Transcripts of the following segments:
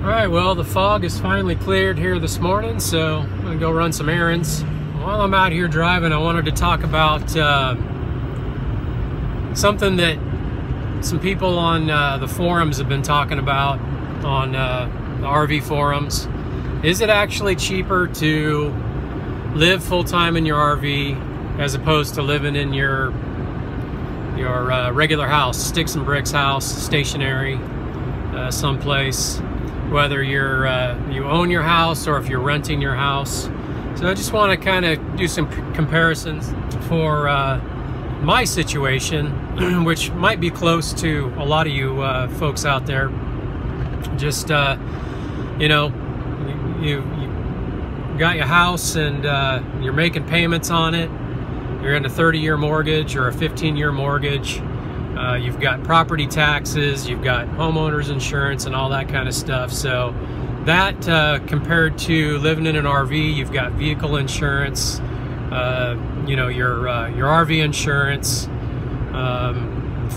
Alright, well, the fog is finally cleared here this morning, so I'm going to go run some errands. While I'm out here driving, I wanted to talk about something that some people on the forums have been talking about on the RV forums. Is it actually cheaper to live full-time in your RV as opposed to living in your regular house, sticks and bricks house, stationary, someplace? Whether you own your house or if you're renting your house. So I just want to kind of do some comparisons for my situation, which might be close to a lot of you folks out there. Just you know, you got your house and you're making payments on it. You're in a 30-year mortgage or a 15-year mortgage. You've got property taxes, you've got homeowners insurance and all that kind of stuff. So that compared to living in an RV, you've got vehicle insurance, you know, your RV insurance,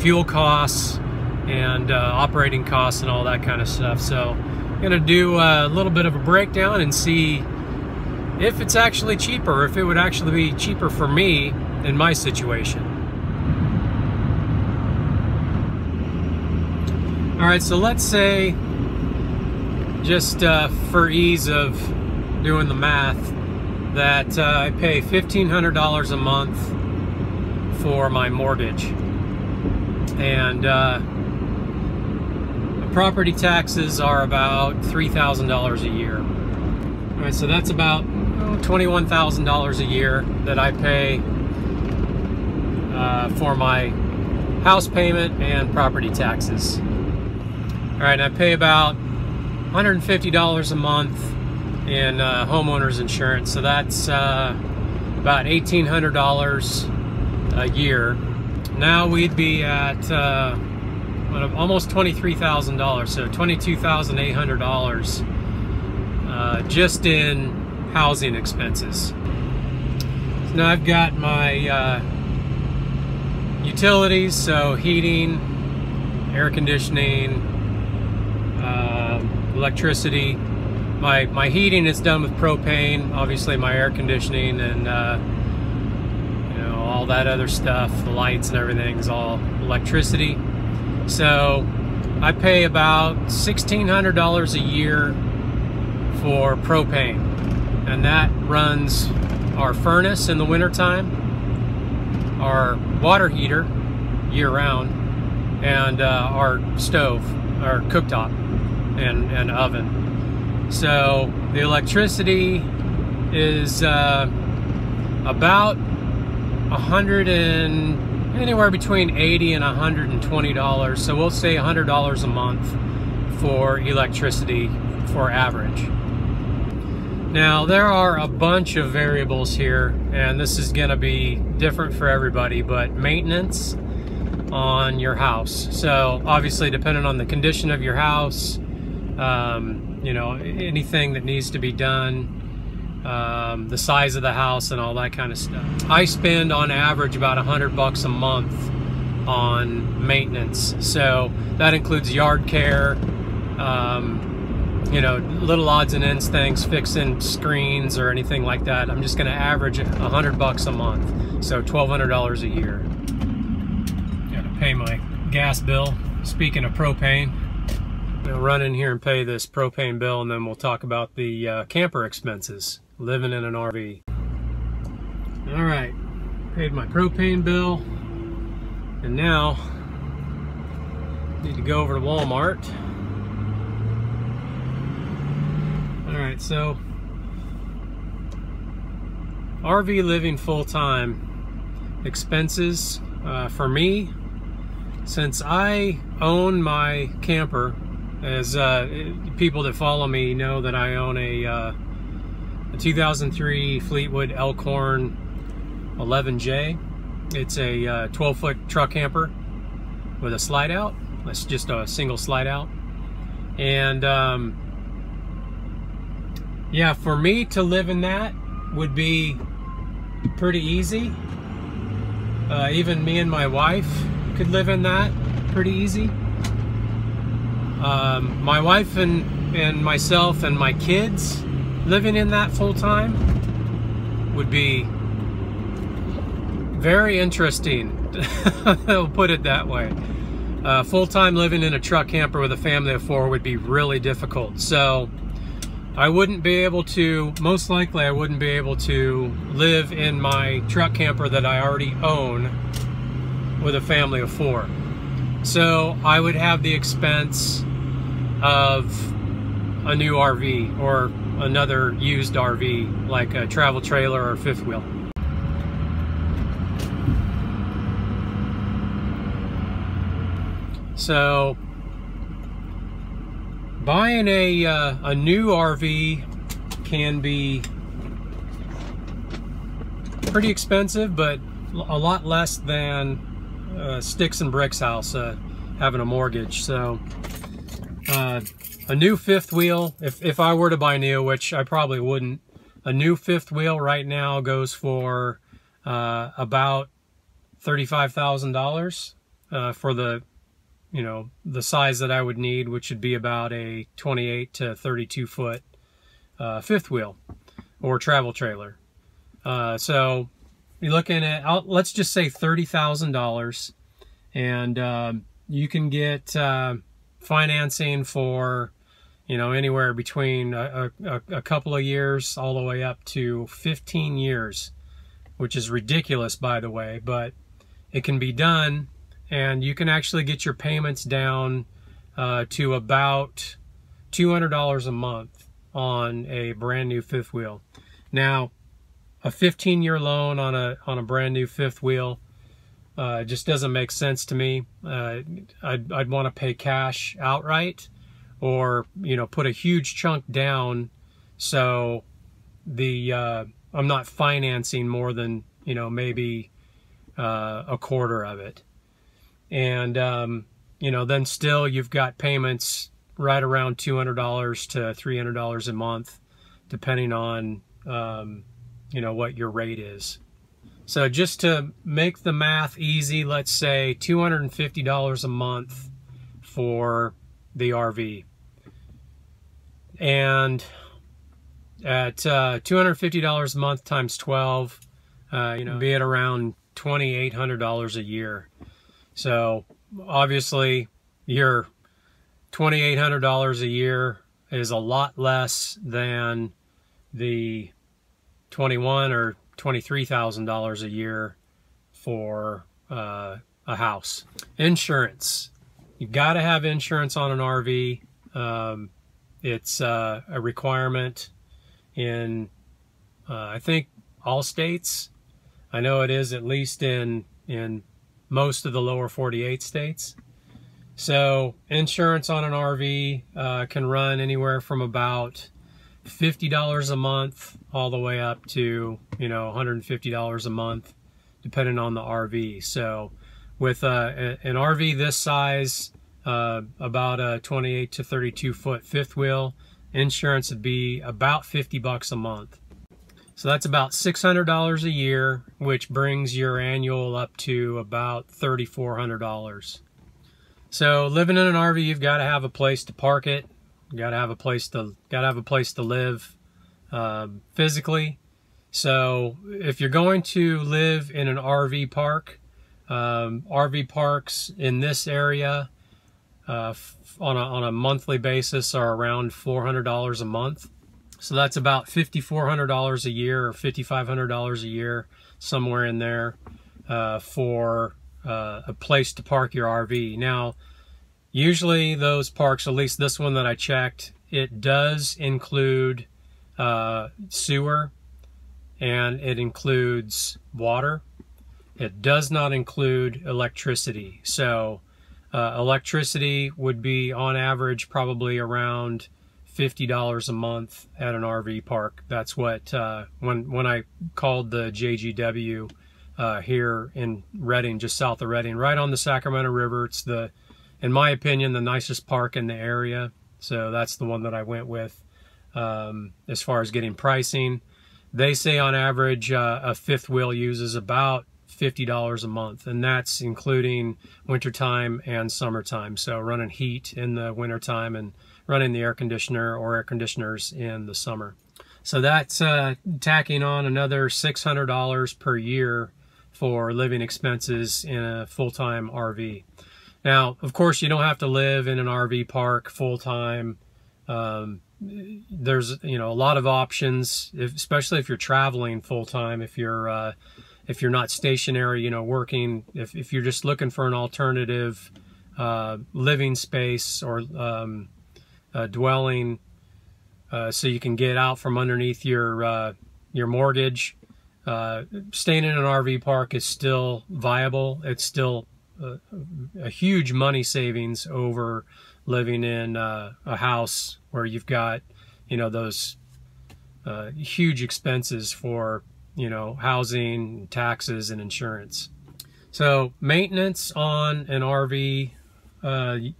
fuel costs, and operating costs and all that kind of stuff. So I'm gonna do a little bit of a breakdown and see if it's actually cheaper, if it would actually be cheaper for me in my situation. All right, so let's say, just for ease of doing the math, that I pay $1,500 a month for my mortgage, and the property taxes are about $3,000 a year. All right, so that's about $21,000 a year that I pay for my house payment and property taxes. All right, I pay about $150 a month in homeowners insurance, so that's about $1,800 a year. Now we'd be at almost $23,000, so $22,800 just in housing expenses. So now I've got my utilities, so heating, air conditioning, electricity. My heating is done with propane. Obviously my air conditioning and you know, all that other stuff, the lights and everything is all electricity. So I pay about $1,600 a year for propane, and that runs our furnace in the wintertime, our water heater year-round, and our stove, our cooktop and oven. So the electricity is about anywhere between $80 and $120. So we'll say $100 a month for electricity for average. Now there are a bunch of variables here, and this is going to be different for everybody, but maintenance on your house. So obviously depending on the condition of your house, you know, anything that needs to be done, the size of the house and all that kind of stuff. I spend on average about $100 a month on maintenance. So that includes yard care, you know, little odds and ends things, fixing screens or anything like that. I'm just going to average $100 a month, so $1,200 a year. Got to pay my gas bill. Speaking of propane, I'm going to run in here and pay this propane bill, and then we'll talk about the camper expenses, living in an RV. All right, paid my propane bill, and now need to go over to Walmart. All right, so RV living full-time expenses for me, since I own my camper, as people that follow me know that I own a 2003 Fleetwood Elkhorn 11J. It's a 12-foot truck camper with a slide out. That's just a single slide out. And yeah, for me to live in that would be pretty easy. Even me and my wife could live in that pretty easy. My wife and and myself and my kids living in that full-time would be very interesting. I'll put it that way. Full-time living in a truck camper with a family of 4 would be really difficult. So I wouldn't be able to, most likely I wouldn't be able to live in my truck camper that I already own with a family of 4. So I would have the expense of a new RV or another used RV, like a travel trailer or fifth wheel. So buying a new RV can be pretty expensive, but a lot less than sticks and bricks house, having a mortgage. So a new fifth wheel, if I were to buy new, which I probably wouldn't, a new fifth wheel right now goes for about $35,000 for the, you know, the size that I would need, which would be about a 28 to 32 foot fifth wheel or travel trailer. So you're looking at, let's just say $30,000, and you can get financing for, you know, anywhere between a couple of years all the way up to 15 years, which is ridiculous, by the way, but it can be done, and you can actually get your payments down to about $200 a month on a brand new fifth wheel. Now, a 15-year loan on a brand new fifth wheel just doesn't make sense to me. I'd want to pay cash outright, or, you know, put a huge chunk down so the I'm not financing more than, you know, maybe a quarter of it. And you know, then still you've got payments right around $200 to $300 a month, depending on you know, what your rate is. So just to make the math easy, let's say $250 a month for the RV. And at $250 a month times 12, you know, be at around $2,800 a year. So obviously your $2,800 a year is a lot less than the $21,000 or $23,000 a year for a house. Insurance. You got to have insurance on an RV. It's a requirement in I think all states. I know it is at least in most of the lower 48 states. So insurance on an RV can run anywhere from about $50 a month all the way up to, you know, $150 a month, depending on the RV. So with an RV this size, about a 28 to 32 foot fifth wheel, insurance would be about $50 a month. So that's about $600 a year, which brings your annual up to about $3,400. So living in an RV, you've got to have a place to park it. You got to have a place to live physically. So if you're going to live in an RV park, RV parks in this area on a monthly basis are around $400 a month. So that's about $5,400 a year or $5,500 a year, somewhere in there, for a place to park your RV. Now, usually those parks, at least this one that I checked, it does include sewer, and it includes water. It does not include electricity. So electricity would be on average probably around $50 a month at an RV park. That's what when I called the JGW here in Redding, just south of Redding, right on the Sacramento River. It's the, in my opinion, the nicest park in the area. So that's the one that I went with as far as getting pricing. They say on average a fifth wheel uses about $50 a month, and that's including wintertime and summertime. So running heat in the wintertime and running the air conditioner or air conditioners in the summer. So that's tacking on another $600 per year for living expenses in a full-time RV. Now, of course, you don't have to live in an RV park full-time. There's, you know, a lot of options, especially if you're traveling full-time. If you're not stationary, you know, working. If you're just looking for an alternative living space or dwelling, so you can get out from underneath your mortgage. Staying in an RV park is still viable. It's still a huge money savings over living in a house where you've got, you know, those huge expenses for, you know, housing, taxes, and insurance. So maintenance on an RV,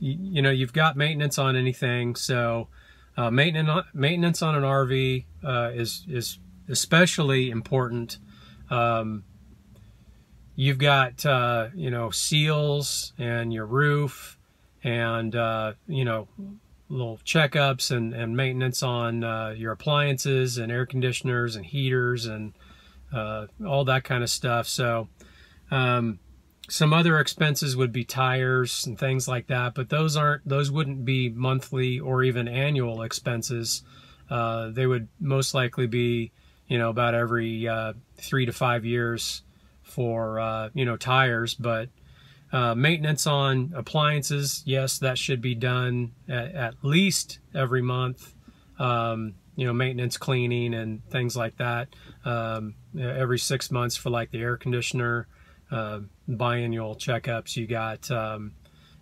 you know, you've got maintenance on anything. So maintenance on an RV is especially important. You've got, you know, seals and your roof and, you know, little checkups and maintenance on your appliances and air conditioners and heaters and all that kind of stuff. So some other expenses would be tires and things like that, but those wouldn't be monthly or even annual expenses. They would most likely be, you know, about every 3 to 5 years for, you know, tires. But maintenance on appliances, yes, that should be done at least every month. You know, maintenance, cleaning, and things like that. Every 6 months for like the air conditioner. Biannual checkups. You got,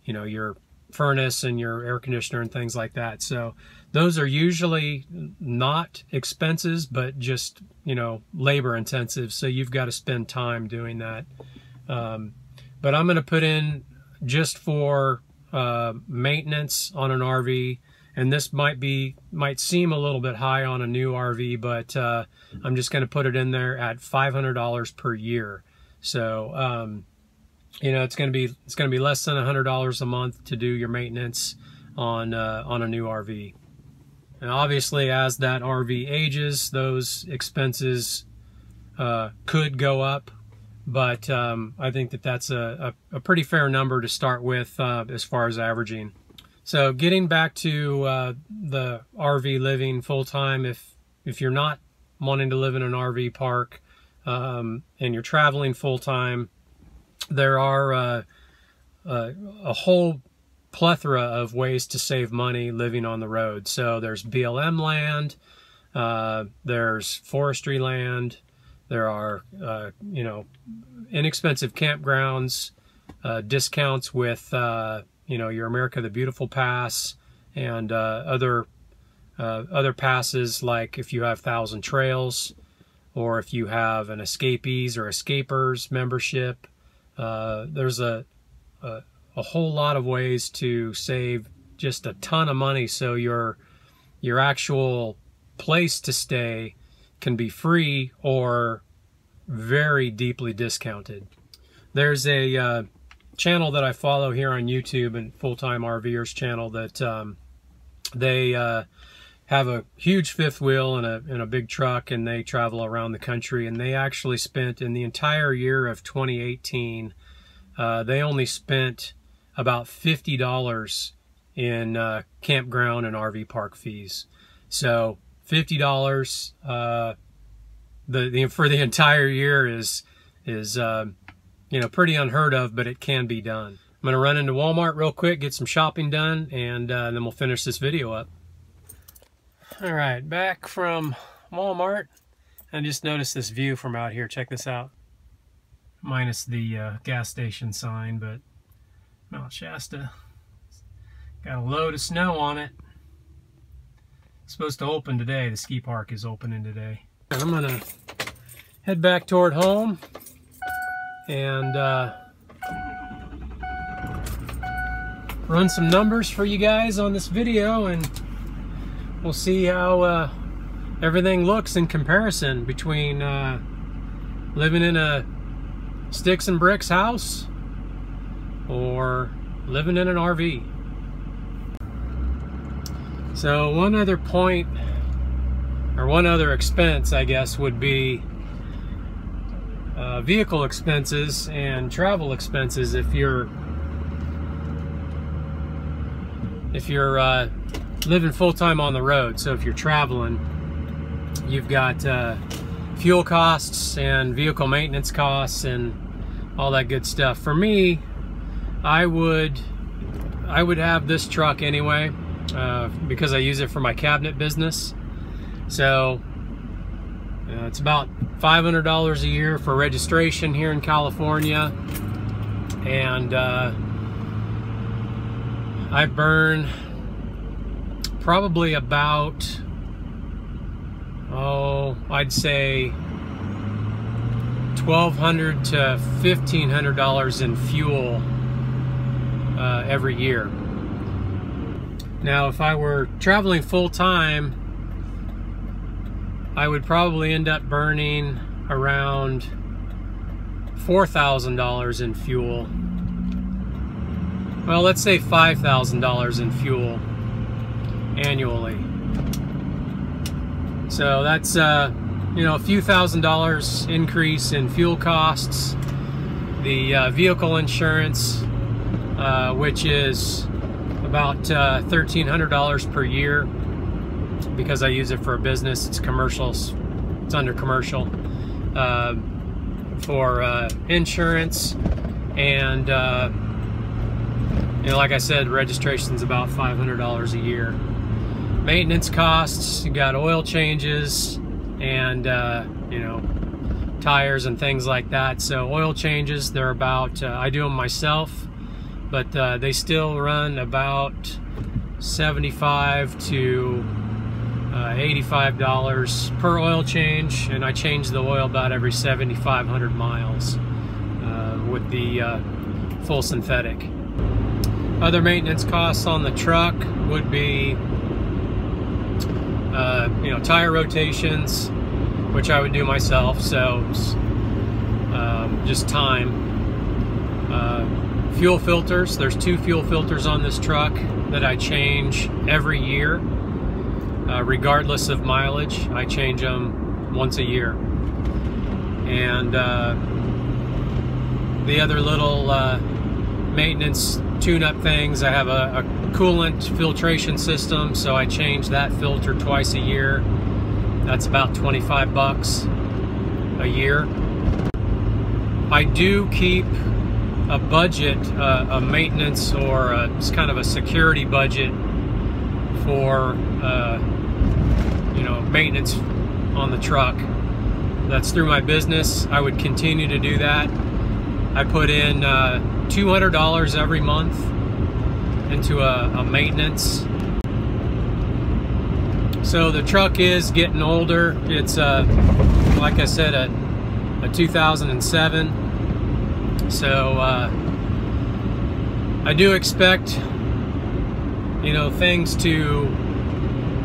you know, your furnace and your air conditioner and things like that. So those are usually not expenses, but just, you know, labor intensive. So you've got to spend time doing that. But I'm going to put in just for maintenance on an RV, and this might seem a little bit high on a new RV, but I'm just going to put it in there at $500 per year. So you know, it's going to be less than $100 a month to do your maintenance on a new RV. And obviously, as that RV ages, those expenses could go up, but I think that that's a pretty fair number to start with as far as averaging. So getting back to the RV living full-time, if you're not wanting to live in an RV park and you're traveling full-time, there are a whole plethora of ways to save money living on the road. So there's BLM land, there's forestry land, there are you know, inexpensive campgrounds, discounts with you know, your America the Beautiful pass, and other passes, like if you have Thousand Trails, or if you have an Escapees or Escapers membership. There's a whole lot of ways to save just a ton of money, so your actual place to stay can be free or very deeply discounted. There's a channel that I follow here on YouTube, and Full-Time RVers channel, that they have a huge fifth wheel and a big truck, and they travel around the country. And they actually spent, in the entire year of 2018, they only spent about $50 in campground and RV park fees. So $50 for the entire year is you know, pretty unheard of, but it can be done. I'm gonna run into Walmart real quick, get some shopping done, and then we'll finish this video up. All right, back from Walmart. I just noticed this view from out here. Check this out. Minus the gas station sign, but Mount Shasta got a load of snow on it. It's supposed to open today. The ski park is opening today. I'm gonna head back toward home and run some numbers for you guys on this video, and we'll see how everything looks in comparison between living in a sticks and bricks house or living in an RV. So one other point, or one other expense, I guess, would be vehicle expenses and travel expenses if you're living full-time on the road. So if you're traveling, you've got fuel costs and vehicle maintenance costs and all that good stuff. For me, I would have this truck anyway, because I use it for my cabinet business. So it's about $500 a year for registration here in California, and I burn probably about, I'd say $1,200 to $1,500 in fuel every year. Now, if I were traveling full-time, I would probably end up burning around $4,000 in fuel. Well, let's say $5,000 in fuel annually. So that's you know, a few $1,000s increase in fuel costs. The vehicle insurance, which is about $1,300 per year, because I use it for a business. It's commercials. It's under commercial for insurance, and you know, like I said, registration's about $500 a year. Maintenance costs, you got oil changes and you know, tires and things like that. So oil changes, they're about I do them myself, but they still run about $75 to $85 per oil change, and I change the oil about every 7,500 miles with the full synthetic. Other maintenance costs on the truck would be you know, tire rotations, which I would do myself, so just time. Fuel filters, there's 2 fuel filters on this truck that I change every year. Regardless of mileage, I change them once a year. And the other little maintenance tune-up things, I have a coolant filtration system, so I change that filter twice a year. That's about 25 bucks a year. I do keep a budget, a maintenance, or it's kind of a security budget for you know, maintenance on the truck. That's through my business. I would continue to do that. I put in $200 every month into a maintenance. So the truck is getting older. It's like I said, a 2007. So I do expect, you know, things to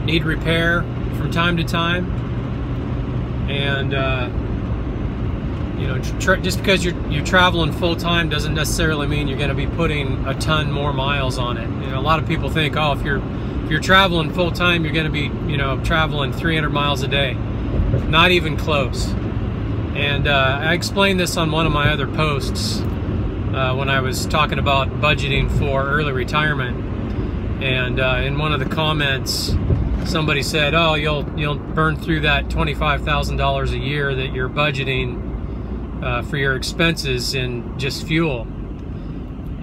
need repair from time to time, and you know, just because you're traveling full time doesn't necessarily mean you're going to be putting a ton more miles on it. You know, a lot of people think, oh, if you're traveling full time, you're going to be, you know, traveling 300 miles a day. Not even close. And I explained this on one of my other posts when I was talking about budgeting for early retirement. And in one of the comments, somebody said, oh, you'll burn through that $25,000 a year that you're budgeting for your expenses in just fuel.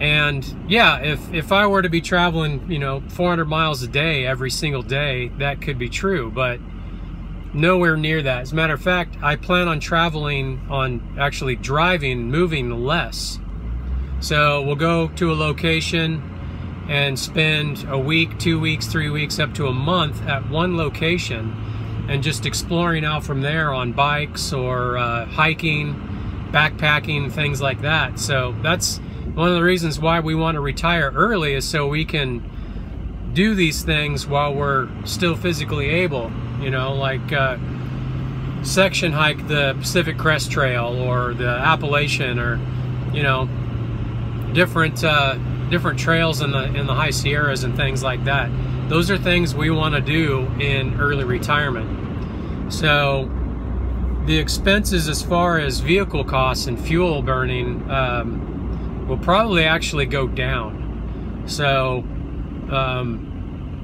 And yeah, if I were to be traveling, you know, 400 miles a day every single day, that could be true, but nowhere near that. As a matter of fact, I plan on actually driving, moving less. So we'll go to a location and spend a week, 2 weeks, 3 weeks, up to a month at one location, and just exploring out from there on bikes or hiking, backpacking, things like that. So that's one of the reasons why we want to retire early, is so we can do these things while we're still physically able. You know, like section hike the Pacific Crest Trail or the Appalachian, or, you know, different trails in the High Sierras and things like that. those are things we want to do in early retirement. So the expenses as far as vehicle costs and fuel burning will probably actually go down. So,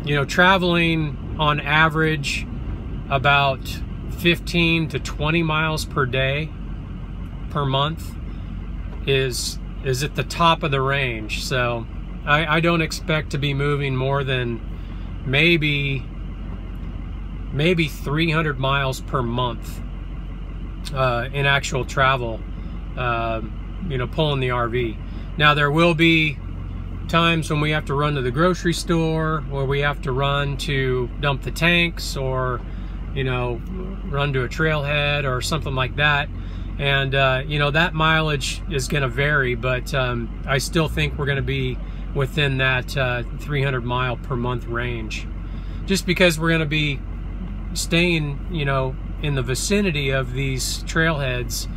you know, traveling on average about 15 to 20 miles per day per month is at the top of the range. So I don't expect to be moving more than maybe 300 miles per month in actual travel, you know, pulling the RV. Now there will be times when we have to run to the grocery store, or we have to run to dump the tanks, or, you know, run to a trailhead or something like that. And you know, that mileage is going to vary, but I still think we're going to be within that 300 mile per month range, just because we're going to be staying, you know, in the vicinity of these trailheads,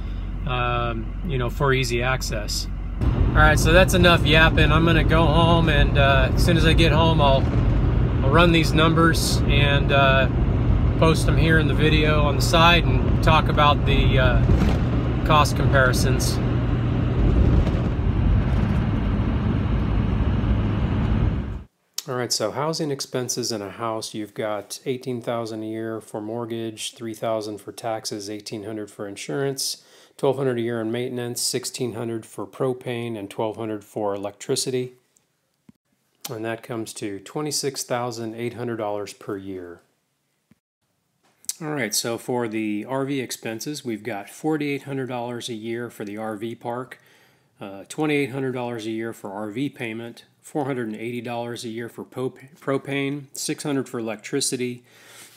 you know, for easy access. All right, so that's enough yapping. I'm going to go home, and as soon as I get home, I'll run these numbers and post them here in the video on the side and talk about the cost comparisons. All right, so housing expenses in a house, you've got $18,000 a year for mortgage, $3,000 for taxes, $1,800 for insurance, $1,200 a year in maintenance, $1,600 for propane, and $1,200 for electricity. And that comes to $26,800 per year. All right, so for the RV expenses, we've got $4,800 a year for the RV park, $2,800 a year for RV payment, $480 a year for propane, $600 for electricity,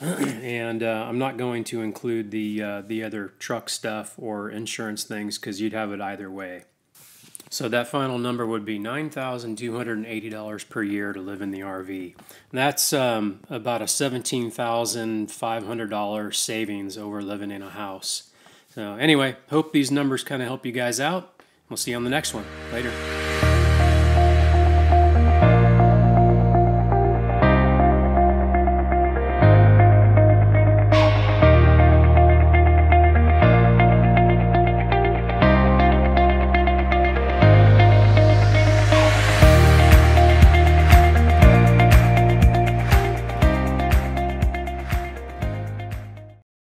and I'm not going to include the other truck stuff or insurance things, because you'd have it either way. So that final number would be $9,280 per year to live in the RV. That's about a $17,500 savings over living in a house. So anyway, hope these numbers kind of help you guys out. We'll see you on the next one. Later.